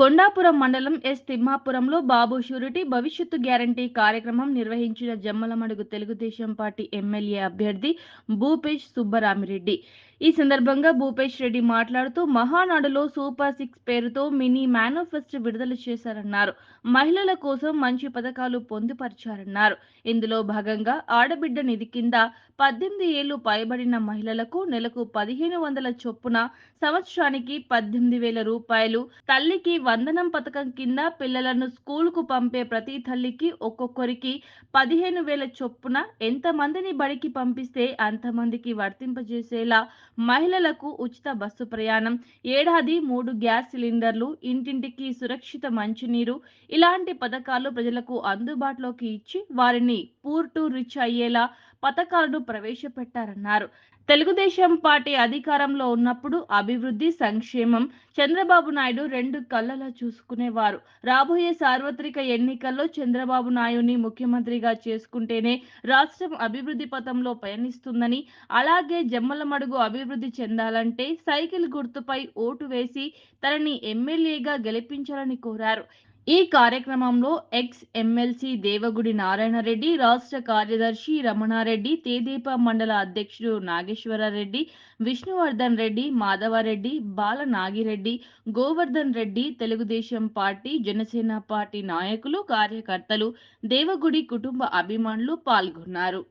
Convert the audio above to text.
కొండాపురం మండలం ఎస్ తిమ్మాపురంలో బాబు షూరిటీ భవిష్యత్తు గ్యారంటీ కార్యక్రమం నిర్వహించిన జమ్మలమడుగు తెలుగుదేశం పార్టీ ఎమ్మెల్యే అభ్యర్థి భూపేష్ సుబ్బరామిరెడ్డి. ఈ సందర్భంగా భూపేష్ రెడ్డి మాట్లాడుతూ మహానాడులో సూపర్ సిక్స్ పేరుతో మినీ మేనిఫెస్టో విడుదల చేశారన్నారు. మహిళల కోసం మంచి పథకాలు పొందుపరిచారన్నారు. ఇందులో భాగంగా ఆడబిడ్డ నిధి కింద 18 ఏళ్లు పైబడిన మహిళలకు నెలకు 1500 చొప్పున, సంవత్సరానికి 18,000 రూపాయలు, తల్లికి వందనం పథకం కింద పిల్లలను స్కూలుకు పంపే ప్రతి తల్లికి ఒక్కొక్కరికి 15,000 చొప్పున ఎంతమందిని బడికి పంపిస్తే అంతమందికి వర్తింపజేసేలా మహిళలకు ఉచిత బస్సు ప్రయాణం, ఏడాది 3 గ్యాస్ సిలిండర్లు, ఇంటింటికి సురక్షిత మంచినీరు ఇలాంటి పథకాలు ప్రజలకు అందుబాటులోకి ఇచ్చి వారిని పూర్ టు రిచ్ అయ్యేలా పథకాలను ప్రవేశపెట్టారన్నారు. తెలుగుదేశం పార్టీ అధికారంలో ఉన్నప్పుడు అభివృద్ధి, సంక్షేమం చంద్రబాబు నాయుడు రెండు కళ్ళలా చూసుకునేవారు. రాబోయే సార్వత్రిక ఎన్నికల్లో చంద్రబాబు నాయుడిని ముఖ్యమంత్రిగా చేసుకుంటేనే రాష్ట్రం అభివృద్ధి పథంలో పయనిస్తుందని, అలాగే జమ్మలమడుగు అభివృద్ధి చెందాలంటే సైకిల్ గుర్తుపై ఓటు వేసి తనని ఎమ్మెల్యేగా గెలిపించాలని కోరారు. ఈ కార్యక్రమంలో ఎక్స్ ఎమ్మెల్సీ దేవగుడి నారాయణరెడ్డి, రాష్ట్ర కార్యదర్శి రమణారెడ్డి, తెదేపా మండల అధ్యక్షుడు నాగేశ్వరరెడ్డి, విష్ణువర్ధన్ రెడ్డి, మాధవరెడ్డి, బాల నాగిరెడ్డి, గోవర్ధన్ రెడ్డి, తెలుగుదేశం పార్టీ, జనసేన పార్టీ నాయకులు, కార్యకర్తలు, దేవగుడి కుటుంబ అభిమానులు పాల్గొన్నారు.